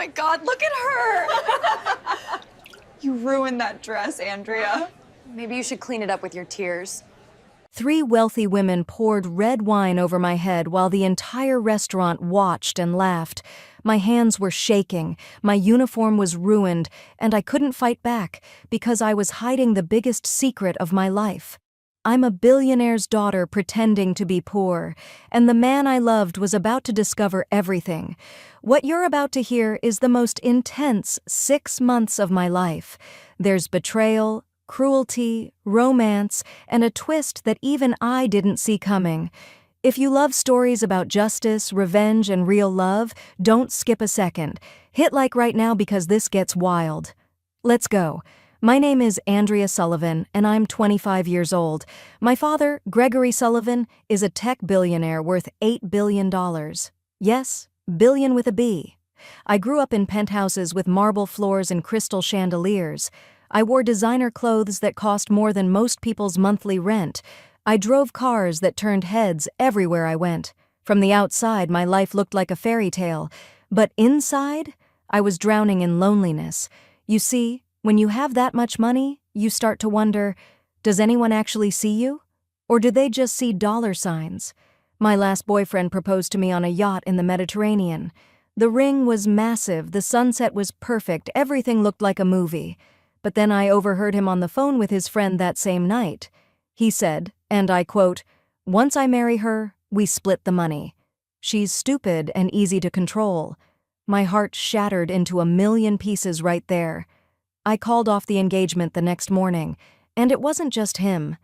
my God, look at her! You ruined that dress, Andrea. Maybe you should clean it up with your tears. 3 wealthy women poured red wine over my head while the entire restaurant watched and laughed. My hands were shaking, my uniform was ruined, and I couldn't fight back because I was hiding the biggest secret of my life. I'm a billionaire's daughter pretending to be poor, and the man I loved was about to discover everything. What you're about to hear is the most intense 6 months of my life. There's betrayal, cruelty, romance, and a twist that even I didn't see coming. If you love stories about justice, revenge, and real love, don't skip a second. Hit like right now because this gets wild. Let's go. My name is Andrea Sullivan, and I'm 25 years old. My father, Gregory Sullivan, is a tech billionaire worth $8 billion. Yes, billion with a B. I grew up in penthouses with marble floors and crystal chandeliers. I wore designer clothes that cost more than most people's monthly rent. I drove cars that turned heads everywhere I went. From the outside, my life looked like a fairy tale. But inside, I was drowning in loneliness. You see, when you have that much money, you start to wonder, does anyone actually see you? Or do they just see dollar signs? My last boyfriend proposed to me on a yacht in the Mediterranean. The ring was massive, the sunset was perfect, everything looked like a movie. But then I overheard him on the phone with his friend that same night. He said, and I quote, "Once I marry her, we split the money. She's stupid and easy to control." My heart shattered into a million pieces right there. I called off the engagement the next morning, and it wasn't just him.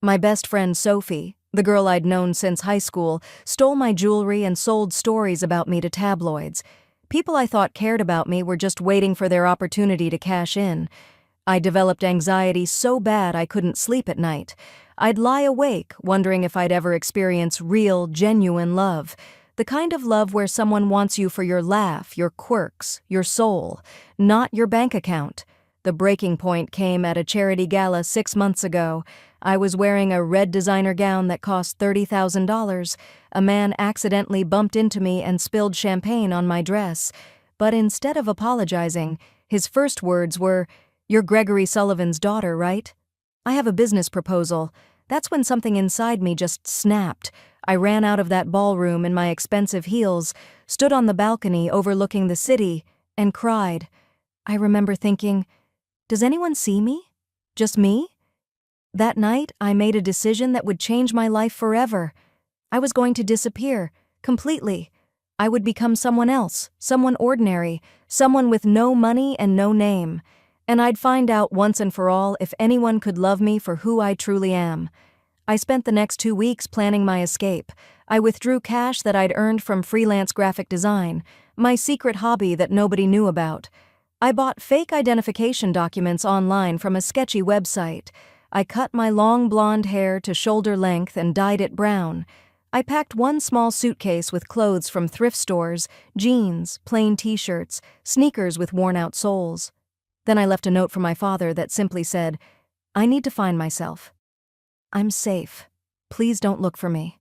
My best friend Sophie, the girl I'd known since high school, stole my jewelry and sold stories about me to tabloids. People I thought cared about me were just waiting for their opportunity to cash in. I developed anxiety so bad I couldn't sleep at night. I'd lie awake, wondering if I'd ever experience real, genuine love. The kind of love where someone wants you for your laugh, your quirks, your soul, not your bank account. The breaking point came at a charity gala 6 months ago. I was wearing a red designer gown that cost $30,000. A man accidentally bumped into me and spilled champagne on my dress. But instead of apologizing, his first words were, "You're Gregory Sullivan's daughter, right?" "I have a business proposal." That's when something inside me just snapped. I ran out of that ballroom in my expensive heels, stood on the balcony overlooking the city, and cried. I remember thinking, does anyone see me? Just me? That night, I made a decision that would change my life forever. I was going to disappear, completely. I would become someone else, someone ordinary, someone with no money and no name. And I'd find out once and for all if anyone could love me for who I truly am. I spent the next 2 weeks planning my escape. I withdrew cash that I'd earned from freelance graphic design, my secret hobby that nobody knew about. I bought fake identification documents online from a sketchy website. I cut my long blonde hair to shoulder length and dyed it brown. I packed one small suitcase with clothes from thrift stores, jeans, plain t-shirts, sneakers with worn-out soles. Then I left a note for my father that simply said, "I need to find myself. I'm safe. Please don't look for me."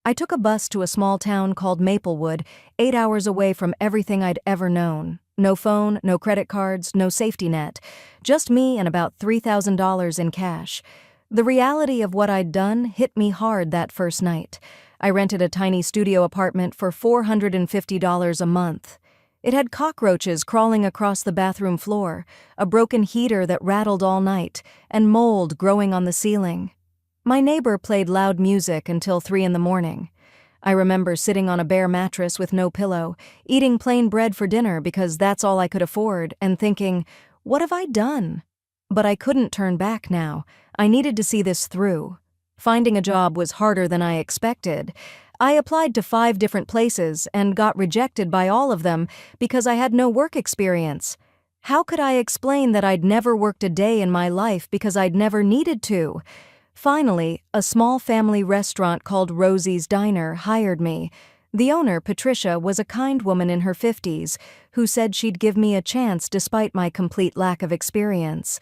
I took a bus to a small town called Maplewood, 8 hours away from everything I'd ever known. No phone, no credit cards, no safety net. Just me and about $3,000 in cash. The reality of what I'd done hit me hard that first night. I rented a tiny studio apartment for $450 a month. It had cockroaches crawling across the bathroom floor, a broken heater that rattled all night, and mold growing on the ceiling. My neighbor played loud music until 3 a.m. I remember sitting on a bare mattress with no pillow, eating plain bread for dinner because that's all I could afford, and thinking, what have I done? But I couldn't turn back now. I needed to see this through. Finding a job was harder than I expected. I applied to 5 different places and got rejected by all of them because I had no work experience. How could I explain that I'd never worked a day in my life because I'd never needed to? Finally, a small family restaurant called Rosie's Diner hired me. The owner, Patricia, was a kind woman in her 50s who said she'd give me a chance despite my complete lack of experience.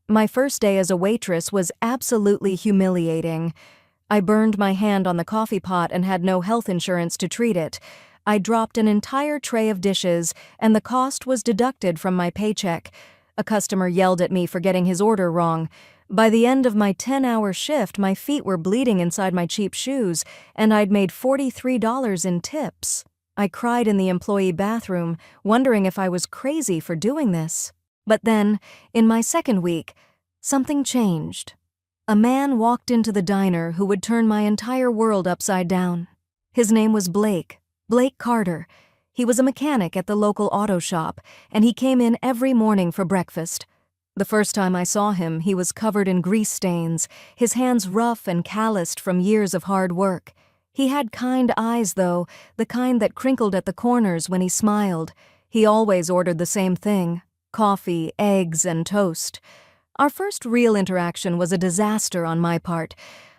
My first day as a waitress was absolutely humiliating. I burned my hand on the coffee pot and had no health insurance to treat it. I dropped an entire tray of dishes, and the cost was deducted from my paycheck. A customer yelled at me for getting his order wrong. By the end of my 10-hour shift, my feet were bleeding inside my cheap shoes, and I'd made $43 in tips. I cried in the employee bathroom, wondering if I was crazy for doing this. But then, in my second week, something changed. A man walked into the diner who would turn my entire world upside down. His name was Blake Carter. He was a mechanic at the local auto shop, and he came in every morning for breakfast. The first time I saw him, he was covered in grease stains, his hands rough and calloused from years of hard work. He had kind eyes, though, the kind that crinkled at the corners when he smiled. He always ordered the same thing: coffee, eggs, and toast. Our first real interaction was a disaster on my part.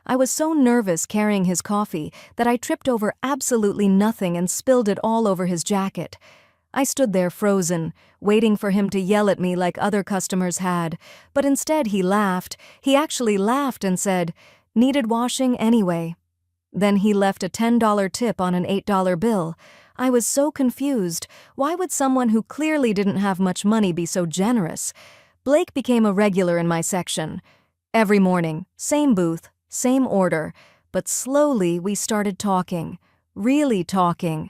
I was so nervous carrying his coffee that I tripped over absolutely nothing and spilled it all over his jacket. I stood there frozen, waiting for him to yell at me like other customers had, but instead he laughed. He actually laughed and said, "Needed washing anyway." Then he left a $10 tip on an $8 bill. I was so confused. Why would someone who clearly didn't have much money be so generous? Blake became a regular in my section. Every morning, same booth, same order, but slowly we started talking, really talking.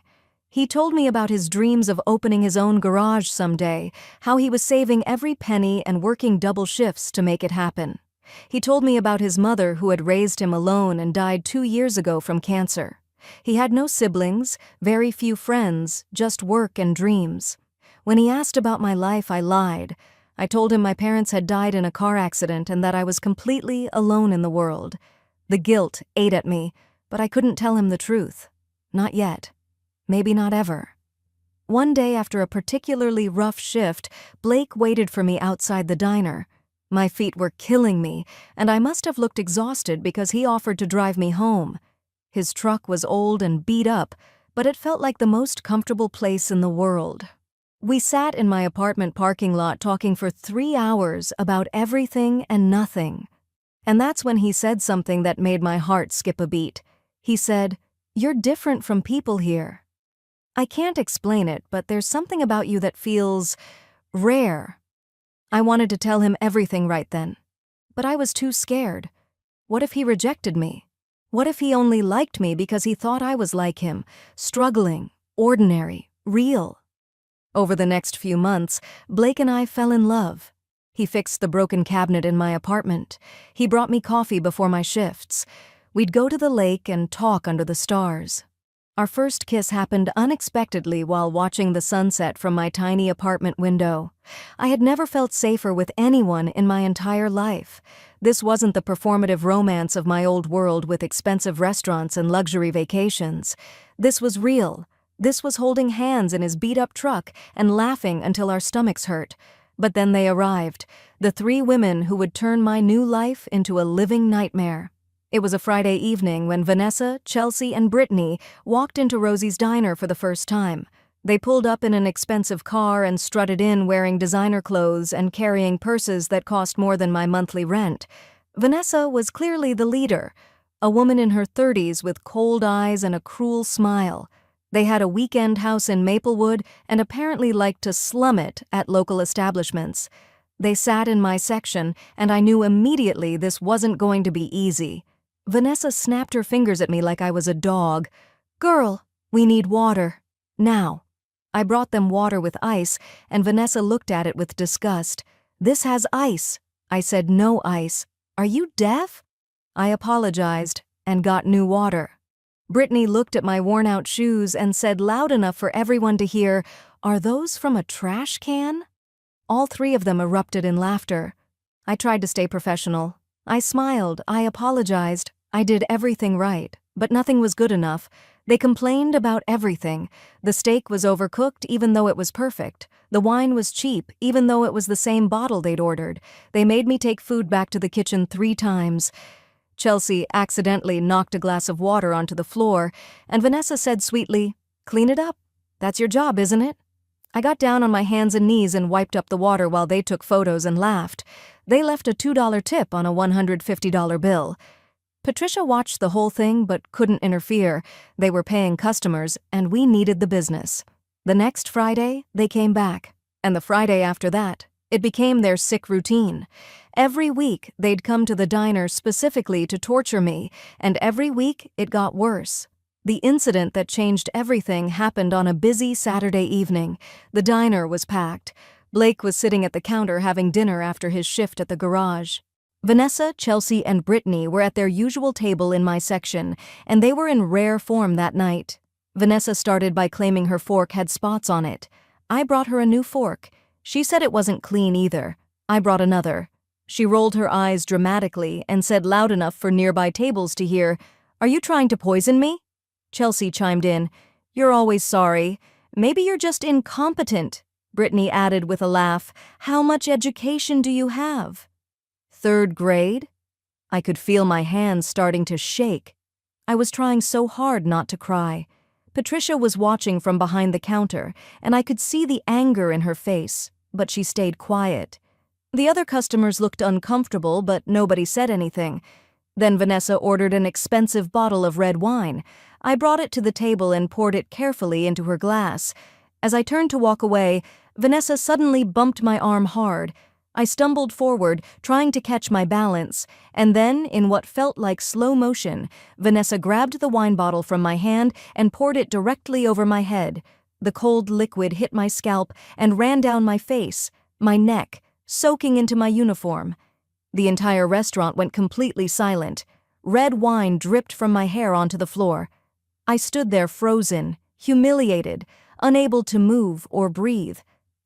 He told me about his dreams of opening his own garage someday, how he was saving every penny and working double shifts to make it happen. He told me about his mother who had raised him alone and died 2 years ago from cancer. He had no siblings, very few friends, just work and dreams. When he asked about my life, I lied. I told him my parents had died in a car accident and that I was completely alone in the world. The guilt ate at me, but I couldn't tell him the truth. Not yet. Maybe not ever. One day after a particularly rough shift, Blake waited for me outside the diner. My feet were killing me, and I must have looked exhausted because he offered to drive me home. His truck was old and beat up, but it felt like the most comfortable place in the world. We sat in my apartment parking lot talking for 3 hours about everything and nothing. And that's when he said something that made my heart skip a beat. He said, "You're different from people here. I can't explain it, but there's something about you that feels rare." I wanted to tell him everything right then, but I was too scared. What if he rejected me? What if he only liked me because he thought I was like him, struggling, ordinary, real? Over the next few months, Blake and I fell in love. He fixed the broken cabinet in my apartment. He brought me coffee before my shifts. We'd go to the lake and talk under the stars. Our first kiss happened unexpectedly while watching the sunset from my tiny apartment window. I had never felt safer with anyone in my entire life. This wasn't the performative romance of my old world with expensive restaurants and luxury vacations. This was real. This was holding hands in his beat-up truck and laughing until our stomachs hurt. But then they arrived, the 3 women who would turn my new life into a living nightmare. It was a Friday evening when Vanessa, Chelsea, and Brittany walked into Rosie's diner for the first time. They pulled up in an expensive car and strutted in wearing designer clothes and carrying purses that cost more than my monthly rent. Vanessa was clearly the leader, a woman in her 30s with cold eyes and a cruel smile. They had a weekend house in Maplewood and apparently liked to slum it at local establishments. They sat in my section, and I knew immediately this wasn't going to be easy. Vanessa snapped her fingers at me like I was a dog. "Girl, we need water. Now." I brought them water with ice, and Vanessa looked at it with disgust. "This has ice." I said, "No ice. Are you deaf?" I apologized and got new water. Brittany looked at my worn-out shoes and said loud enough for everyone to hear, "Are those from a trash can?" All 3 of them erupted in laughter. I tried to stay professional. I smiled, I apologized, I did everything right, but nothing was good enough. They complained about everything. The steak was overcooked even though it was perfect. The wine was cheap even though it was the same bottle they'd ordered. They made me take food back to the kitchen 3 times. Chelsea accidentally knocked a glass of water onto the floor, and Vanessa said sweetly, "Clean it up. That's your job, isn't it?" I got down on my hands and knees and wiped up the water while they took photos and laughed. They left a $2 tip on a $150 bill. Patricia watched the whole thing but couldn't interfere. They were paying customers, and we needed the business. The next Friday, they came back. And the Friday after that, it became their sick routine. Every week, they'd come to the diner specifically to torture me, and every week, it got worse. The incident that changed everything happened on a busy Saturday evening. The diner was packed. Blake was sitting at the counter having dinner after his shift at the garage. Vanessa, Chelsea, and Brittany were at their usual table in my section, and they were in rare form that night. Vanessa started by claiming her fork had spots on it. I brought her a new fork. She said it wasn't clean either. I brought another. She rolled her eyes dramatically and said loud enough for nearby tables to hear, "Are you trying to poison me?" Chelsea chimed in, "You're always sorry. Maybe you're just incompetent." Brittany added with a laugh, "How much education do you have?" "Third grade?" I could feel my hands starting to shake. I was trying so hard not to cry. Patricia was watching from behind the counter, and I could see the anger in her face, but she stayed quiet. The other customers looked uncomfortable, but nobody said anything. Then Vanessa ordered an expensive bottle of red wine. I brought it to the table and poured it carefully into her glass. As I turned to walk away, Vanessa suddenly bumped my arm hard. I stumbled forward, trying to catch my balance, and then, in what felt like slow motion, Vanessa grabbed the wine bottle from my hand and poured it directly over my head. The cold liquid hit my scalp and ran down my face, my neck, soaking into my uniform. The entire restaurant went completely silent. Red wine dripped from my hair onto the floor. I stood there frozen, humiliated, unable to move or breathe.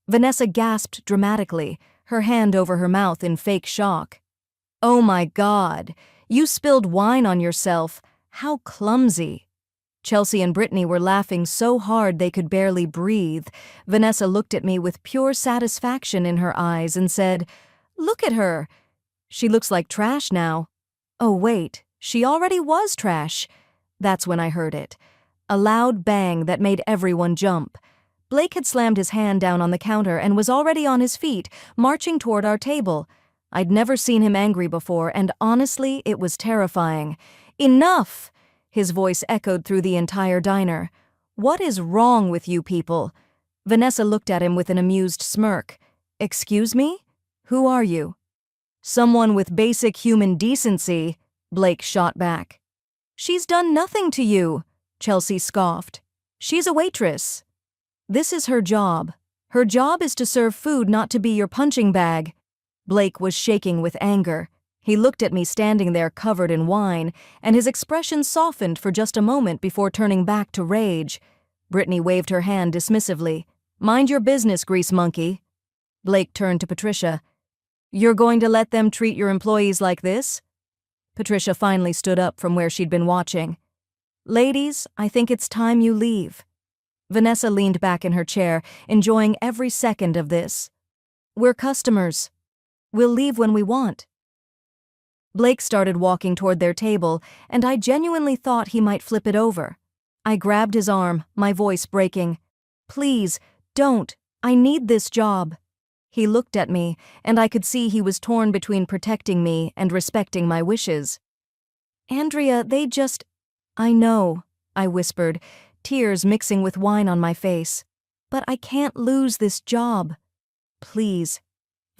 Vanessa gasped dramatically, her hand over her mouth in fake shock. "Oh my God, you spilled wine on yourself. How clumsy." Chelsea and Brittany were laughing so hard they could barely breathe. Vanessa looked at me with pure satisfaction in her eyes and said, "Look at her. She looks like trash now." Oh wait, she already was trash. That's when I heard it. A loud bang that made everyone jump. Blake had slammed his hand down on the counter and was already on his feet, marching toward our table. I'd never seen him angry before, and honestly, it was terrifying. "Enough!" His voice echoed through the entire diner. "What is wrong with you people?" Vanessa looked at him with an amused smirk. "Excuse me? Who are you?" "Someone with basic human decency," Blake shot back. "She's done nothing to you," Chelsea scoffed. "She's a waitress. This is her job. Her job is to serve food, not to be your punching bag." Blake was shaking with anger. He looked at me standing there covered in wine, and his expression softened for just a moment before turning back to rage. Brittany waved her hand dismissively. "Mind your business, grease monkey." Blake turned to Patricia. "You're going to let them treat your employees like this?" Patricia finally stood up from where she'd been watching. "Ladies, I think it's time you leave." Vanessa leaned back in her chair, enjoying every second of this. "We're customers. We'll leave when we want." Blake started walking toward their table, and I genuinely thought he might flip it over. I grabbed his arm, my voice breaking. "Please, don't. I need this job." He looked at me, and I could see he was torn between protecting me and respecting my wishes. "Andrea, they just—" "I know," I whispered, tears mixing with wine on my face. "But I can't lose this job. Please."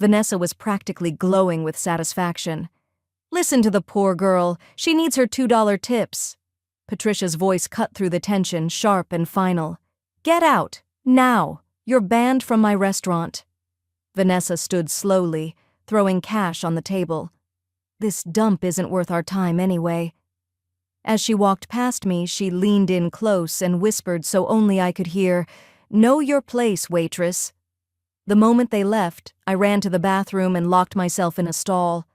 Vanessa was practically glowing with satisfaction. "Listen to the poor girl. She needs her $2 tips." Patricia's voice cut through the tension, sharp and final. "Get out. Now. You're banned from my restaurant." Vanessa stood slowly, throwing cash on the table. "This dump isn't worth our time anyway." As she walked past me, she leaned in close and whispered so only I could hear, "Know your place, waitress." The moment they left, I ran to the bathroom and locked myself in a stall.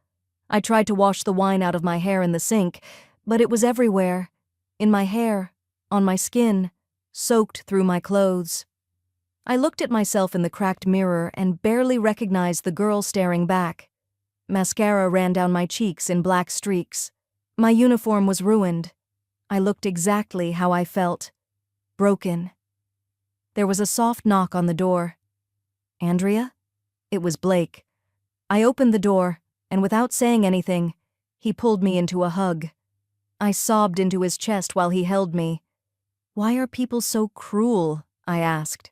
I tried to wash the wine out of my hair in the sink, but it was everywhere. In my hair, on my skin, soaked through my clothes. I looked at myself in the cracked mirror and barely recognized the girl staring back. Mascara ran down my cheeks in black streaks. My uniform was ruined. I looked exactly how I felt. Broken. There was a soft knock on the door. "Andrea?" It was Blake. I opened the door, and without saying anything, he pulled me into a hug. I sobbed into his chest while he held me. "Why are people so cruel?" I asked.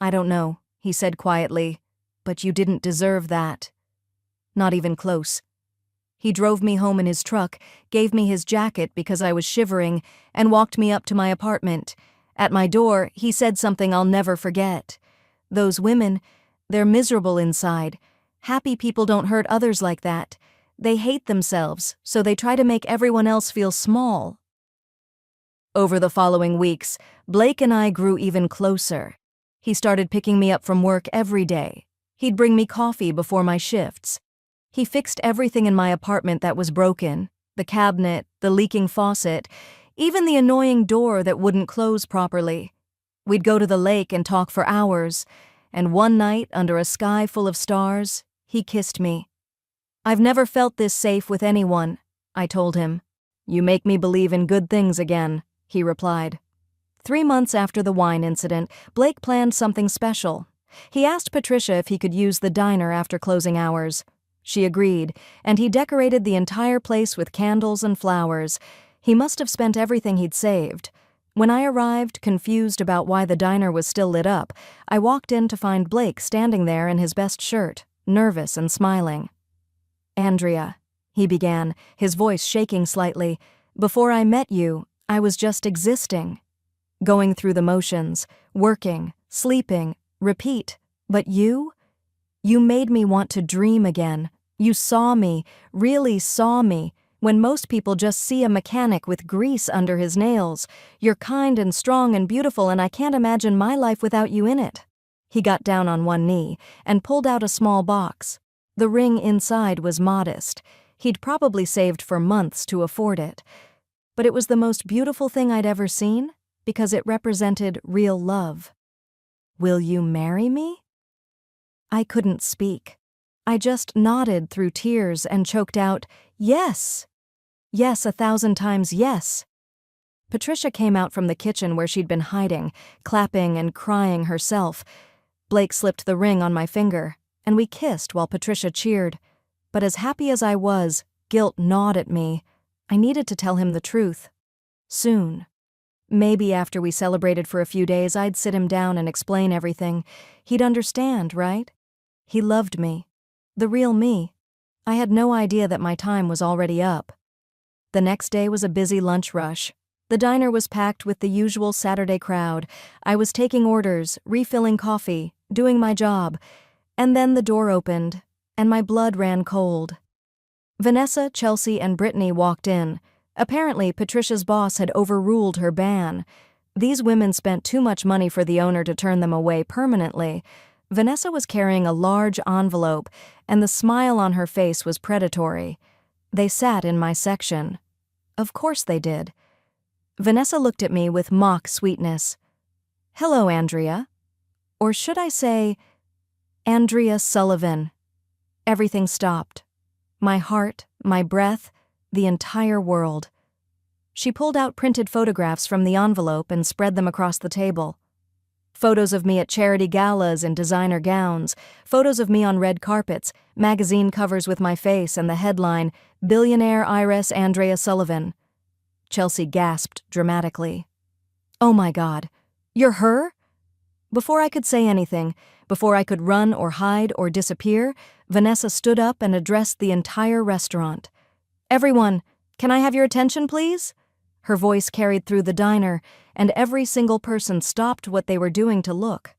"I don't know," he said quietly, "but you didn't deserve that." Not even close. He drove me home in his truck, gave me his jacket because I was shivering, and walked me up to my apartment. At my door, he said something I'll never forget. "Those women, they're miserable inside. Happy people don't hurt others like that. They hate themselves, so they try to make everyone else feel small." Over the following weeks, Blake and I grew even closer. He started picking me up from work every day. He'd bring me coffee before my shifts. He fixed everything in my apartment that was broken: the cabinet, the leaking faucet, even the annoying door that wouldn't close properly. We'd go to the lake and talk for hours, and one night, under a sky full of stars, he kissed me. "I've never felt this safe with anyone," I told him. "You make me believe in good things again," he replied. 3 months after the wine incident, Blake planned something special. He asked Patricia if he could use the diner after closing hours. She agreed, and he decorated the entire place with candles and flowers. He must have spent everything he'd saved. When I arrived, confused about why the diner was still lit up, I walked in to find Blake standing there in his best shirt, nervous and smiling. "Andrea," he began, his voice shaking slightly, "before I met you, I was just existing. Going through the motions, working, sleeping, repeat. But you made me want to dream again. You saw me, really saw me, when most people just see a mechanic with grease under his nails. You're kind and strong and beautiful, and I can't imagine my life without you in it." He got down on one knee and pulled out a small box. The ring inside was modest. He'd probably saved for months to afford it. But it was the most beautiful thing I'd ever seen, because it represented real love. "Will you marry me?" I couldn't speak. I just nodded through tears and choked out, "Yes! Yes, 1,000 times yes." Patricia came out from the kitchen where she'd been hiding, clapping and crying herself. Blake slipped the ring on my finger, and we kissed while Patricia cheered. But as happy as I was, guilt gnawed at me. I needed to tell him the truth. Soon. Maybe after we celebrated for a few days, I'd sit him down and explain everything. He'd understand, right? He loved me. The real me. I had no idea that my time was already up. The next day was a busy lunch rush. The diner was packed with the usual Saturday crowd. I was taking orders, refilling coffee, doing my job. And then the door opened, and my blood ran cold. Vanessa, Chelsea, and Brittany walked in. Apparently, Patricia's boss had overruled her ban. These women spent too much money for the owner to turn them away permanently. Vanessa was carrying a large envelope, and the smile on her face was predatory. They sat in my section. Of course they did. Vanessa looked at me with mock sweetness. "Hello, Andrea." Or should I say, Andrea Sullivan. Everything stopped. My heart, my breath, the entire world. She pulled out printed photographs from the envelope and spread them across the table. Photos of me at charity galas in designer gowns, photos of me on red carpets, magazine covers with my face and the headline, "Billionaire Iris Andrea Sullivan." Chelsea gasped dramatically. "Oh my God, you're her?" Before I could say anything, before I could run or hide or disappear, Vanessa stood up and addressed the entire restaurant. "Everyone, can I have your attention, please?" Her voice carried through the diner, and every single person stopped what they were doing to look.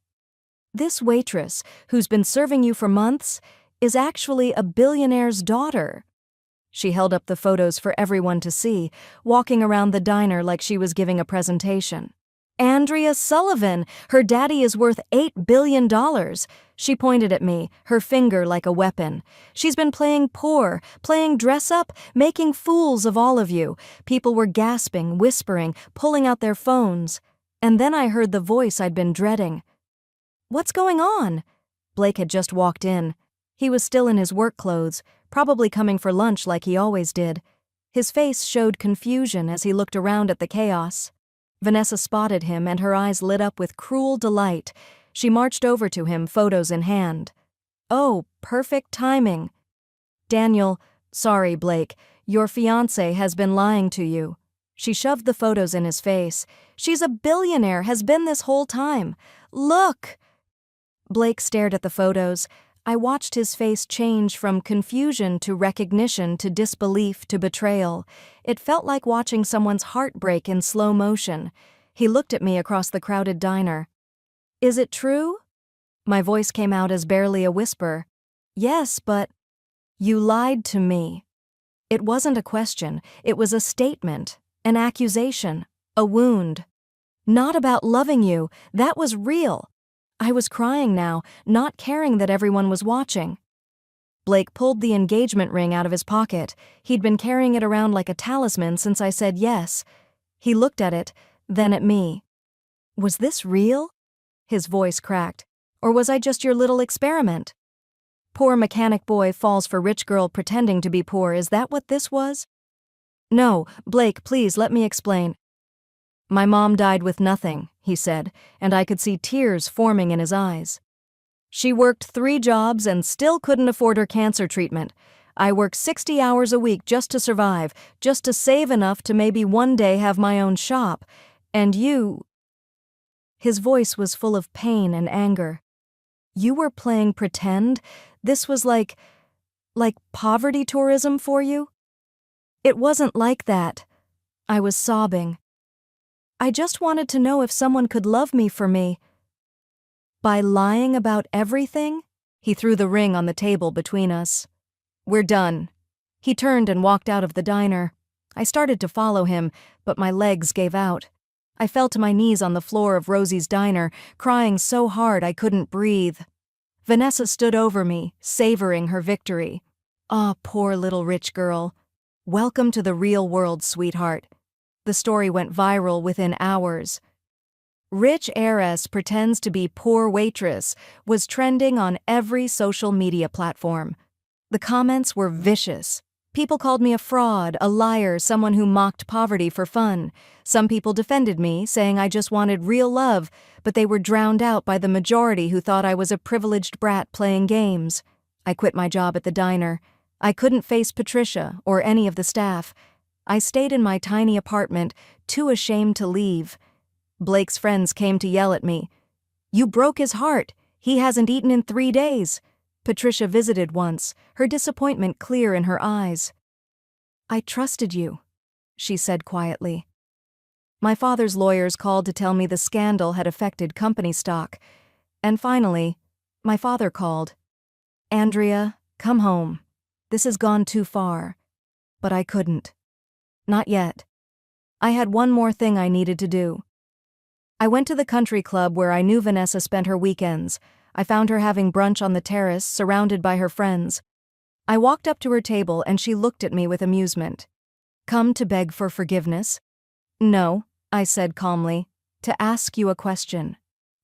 "This waitress, who's been serving you for months, is actually a billionaire's daughter." She held up the photos for everyone to see, walking around the diner like she was giving a presentation. "Andrea Sullivan, her daddy is worth $8 billion. She pointed at me, her finger like a weapon. "She's been playing poor, playing dress-up, making fools of all of you." People were gasping, whispering, pulling out their phones. And then I heard the voice I'd been dreading. "What's going on?" Blake had just walked in. He was still in his work clothes, probably coming for lunch like he always did. His face showed confusion as he looked around at the chaos. Vanessa spotted him, and her eyes lit up with cruel delight. She marched over to him, photos in hand. "Oh, perfect timing." "Daniel, sorry, Blake. Your fiancé has been lying to you." She shoved the photos in his face. "She's a billionaire, has been this whole time. Look!" Blake stared at the photos. I watched his face change from confusion to recognition to disbelief to betrayal. It felt like watching someone's heart break in slow motion. He looked at me across the crowded diner. "Is it true?" My voice came out as barely a whisper. "Yes, but—" "You lied to me." It wasn't a question, it was a statement, an accusation, a wound. "Not about loving you, that was real." I was crying now, not caring that everyone was watching. Blake pulled the engagement ring out of his pocket. He'd been carrying it around like a talisman since I said yes. He looked at it, then at me. "Was this real?" His voice cracked. "Or was I just your little experiment? Poor mechanic boy falls for rich girl pretending to be poor, is that what this was?" "No, Blake, please let me explain." "My mom died with nothing," he said, and I could see tears forming in his eyes. "She worked 3 jobs and still couldn't afford her cancer treatment. I worked 60 hours a week just to survive, just to save enough to maybe one day have my own shop. And you—" His voice was full of pain and anger. "You were playing pretend? This was like poverty tourism for you?" "It wasn't like that." I was sobbing. "I just wanted to know if someone could love me for me." "By lying about everything?" He threw the ring on the table between us. "We're done." He turned and walked out of the diner. I started to follow him, but my legs gave out. I fell to my knees on the floor of Rosie's diner, crying so hard I couldn't breathe. Vanessa stood over me, savoring her victory. "Ah, poor little rich girl. Welcome to the real world, sweetheart." The story went viral within hours. "Rich heiress pretends to be poor waitress" was trending on every social media platform. The comments were vicious. People called me a fraud, a liar, someone who mocked poverty for fun. Some people defended me, saying I just wanted real love, but they were drowned out by the majority who thought I was a privileged brat playing games. I quit my job at the diner. I couldn't face Patricia or any of the staff. I stayed in my tiny apartment, too ashamed to leave. Blake's friends came to yell at me. "You broke his heart. He hasn't eaten in 3 days." Patricia visited once, her disappointment clear in her eyes. "I trusted you," she said quietly. My father's lawyers called to tell me the scandal had affected company stock. And finally, my father called. "Andrea, come home. This has gone too far." But I couldn't. Not yet. I had one more thing I needed to do. I went to the country club where I knew Vanessa spent her weekends. I found her having brunch on the terrace, surrounded by her friends. I walked up to her table and she looked at me with amusement. "Come to beg for forgiveness?" "No," I said calmly. "To ask you a question."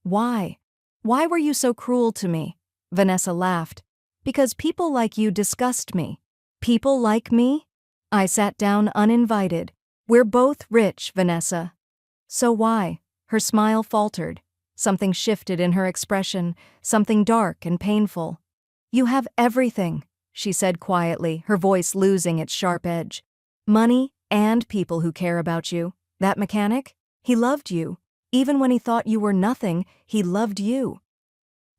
"Why? Why were you so cruel to me?" Vanessa laughed. "Because people like you disgust me." "People like me?" I sat down uninvited. "We're both rich, Vanessa." "So why?" Her smile faltered. Something shifted in her expression, something dark and painful. "You have everything," she said quietly, her voice losing its sharp edge. "Money and people who care about you. That mechanic? He loved you. Even when he thought you were nothing, he loved you."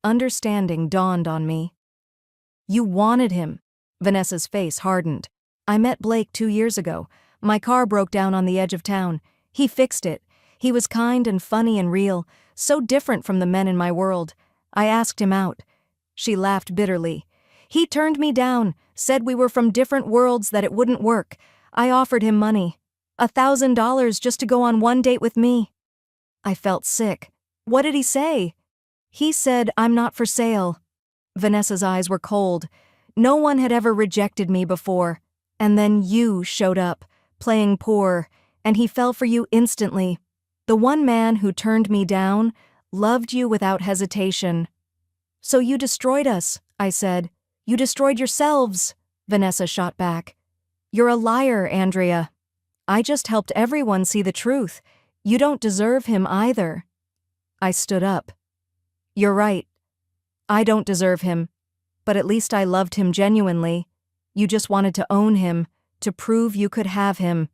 Understanding dawned on me. "You wanted him." Vanessa's face hardened. "I met Blake 2 years ago. My car broke down on the edge of town. He fixed it. He was kind and funny and real, so different from the men in my world. I asked him out." She laughed bitterly. "He turned me down, said we were from different worlds, that it wouldn't work. I offered him money. $1,000 just to go on one date with me." I felt sick. "What did he say?" "He said, 'I'm not for sale.'" Vanessa's eyes were cold. "No one had ever rejected me before. And then you showed up, playing poor, and he fell for you instantly. The one man who turned me down loved you without hesitation." "So you destroyed us," I said. "You destroyed yourselves," Vanessa shot back. "You're a liar, Andrea. I just helped everyone see the truth. You don't deserve him either." I stood up. "You're right. I don't deserve him. But at least I loved him genuinely. You just wanted to own him, To prove you could have him.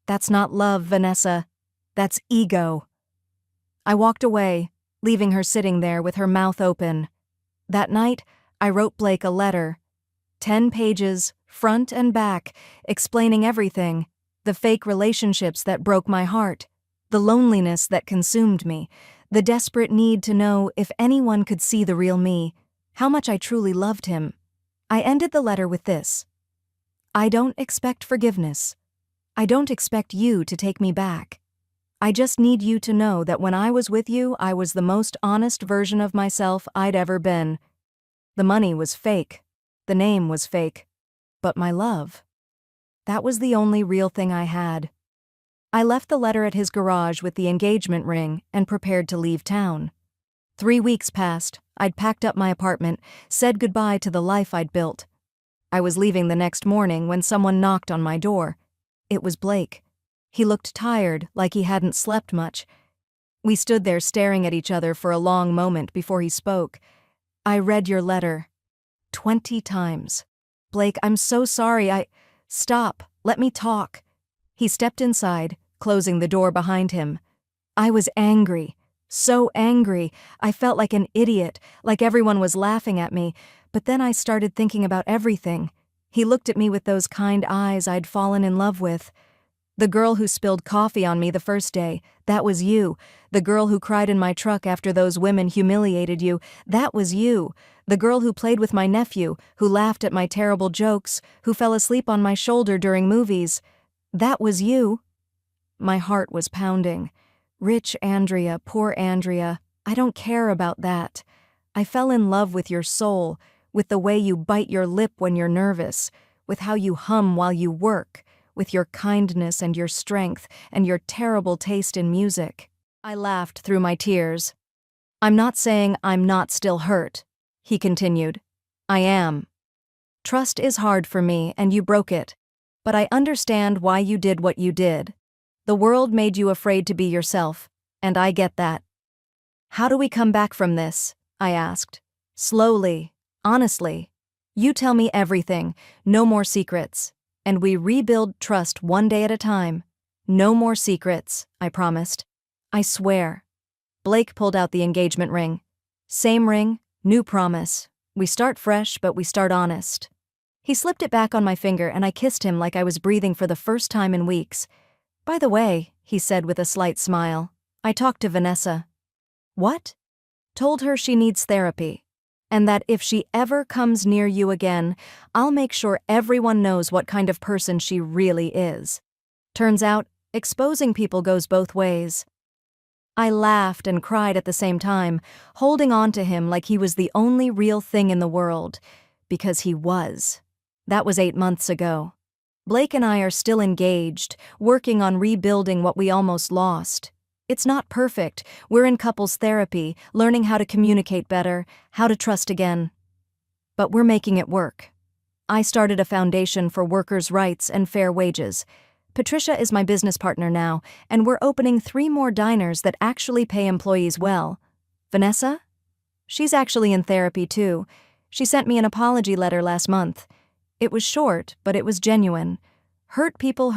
That's not love, Vanessa. That's ego. I walked away, leaving her sitting there with her mouth open. That night, I wrote Blake a letter. 10 pages, front and back, explaining everything. The fake relationships that broke my heart. The loneliness that consumed me. The desperate need to know if anyone could see the real me. How much I truly loved him. I ended the letter with this. I don't expect forgiveness. I don't expect you to take me back. I just need you to know that when I was with you, I was the most honest version of myself I'd ever been. The money was fake. The name was fake. But my love. That was the only real thing I had. I left the letter at his garage with the engagement ring and prepared to leave town. 3 weeks passed. I'd packed up my apartment, said goodbye to the life I'd built. I was leaving the next morning when someone knocked on my door. It was Blake. He looked tired, like he hadn't slept much. We stood there staring at each other for a long moment before he spoke. I read your letter. 20 times. Blake, I'm so sorry. Stop. Let me talk. He stepped inside, closing the door behind him. I was angry. So angry. I felt like an idiot, like everyone was laughing at me. But then I started thinking about everything. He looked at me with those kind eyes I'd fallen in love with. The girl who spilled coffee on me the first day, that was you. The girl who cried in my truck after those women humiliated you, that was you. The girl who played with my nephew, who laughed at my terrible jokes, who fell asleep on my shoulder during movies, that was you. My heart was pounding. Rich Andrea, poor Andrea, I don't care about that. I fell in love with your soul, with the way you bite your lip when you're nervous, with how you hum while you work, with your kindness and your strength and your terrible taste in music. I laughed through my tears. I'm not saying I'm not still hurt, he continued. I am. Trust is hard for me and you broke it, but I understand why you did what you did. The world made you afraid to be yourself, and I get that. How do we come back from this? I asked. Slowly, honestly. You tell me everything, no more secrets. And we rebuild trust one day at a time. No more secrets, I promised. I swear. Blake pulled out the engagement ring. Same ring, new promise. We start fresh, but we start honest. He slipped it back on my finger and I kissed him like I was breathing for the first time in weeks. By the way, he said with a slight smile, I talked to Vanessa. What? Told her she needs therapy, and that if she ever comes near you again, I'll make sure everyone knows what kind of person she really is. Turns out, exposing people goes both ways. I laughed and cried at the same time, holding on to him like he was the only real thing in the world, because he was. That was 8 months ago. Blake and I are still engaged, working on rebuilding what we almost lost. It's not perfect. We're in couples therapy, learning how to communicate better, how to trust again. But we're making it work. I started a foundation for workers' rights and fair wages. Patricia is my business partner now, and we're opening 3 more diners that actually pay employees well. Vanessa? She's actually in therapy too. She sent me an apology letter last month. It was short, but it was genuine. Hurt people,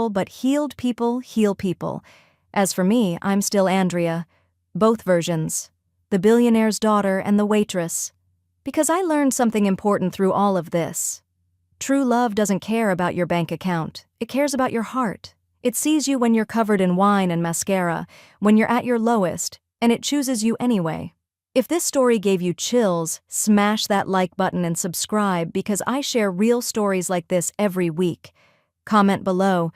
but healed people heal people. As for me, I'm still Andrea. Both versions. The billionaire's daughter and the waitress. Because I learned something important through all of this. True love doesn't care about your bank account. It cares about your heart. It sees you when you're covered in wine and mascara, when you're at your lowest, and it chooses you anyway. If this story gave you chills, smash that like button and subscribe because I share real stories like this every week. Comment below.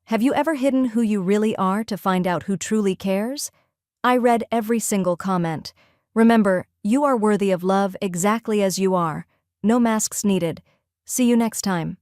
Have you ever hidden who you really are to find out who truly cares? I read every single comment. Remember, you are worthy of love exactly as you are. No masks needed. See you next time.